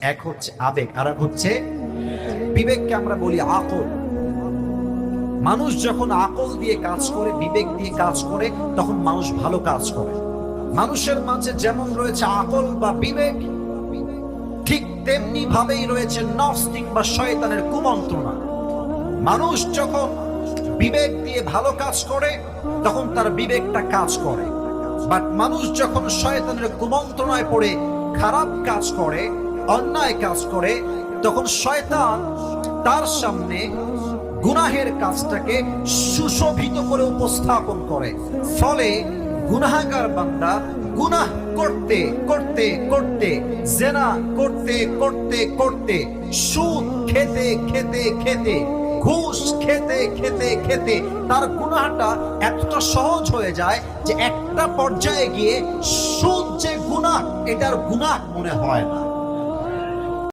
এক হচ্ছে আবেগ, আর এক হচ্ছে বিবেককে আমরা বলি আকল। মানুষ যখন আকল দিয়ে কাজ করে, বিবেক দিয়ে কাজ করে, তখন মানুষ ভালো কাজ করে। মানুষের মাঝে যেমন রয়েছে আকল বা বিবেক, ঠিক তেমনি ভাবেই রয়েছে নফস বা শয়তানের কুমন্ত্রণা। মানুষ যখন বিবেক দিয়ে ভালো কাজ করে, তখন তার বিবেকটা কাজ করে। বাট মানুষ যখন শয়তানের কুমন্ত্রণায় পড়ে খারাপ কাজ করে, অন্যায় কাজ করে, তখন শয়তান তার সামনে গুনাহের কাজটাকে সুশোভিত করে উপস্থাপন করে। ফলে গুনাহগার বান্দা গুনাহ করতে করতে করতে, জেনা করতে করতে করতে, সুদ খেতে খেতে খেতে, ঘুষ খেতে খেতে খেতে তার গুনাহটা এতটা সহজ হয়ে যায় যে একটা পর্যায়ে গিয়ে সুদ যে গুনাহ, এটার গুনাহ মনে হয় না।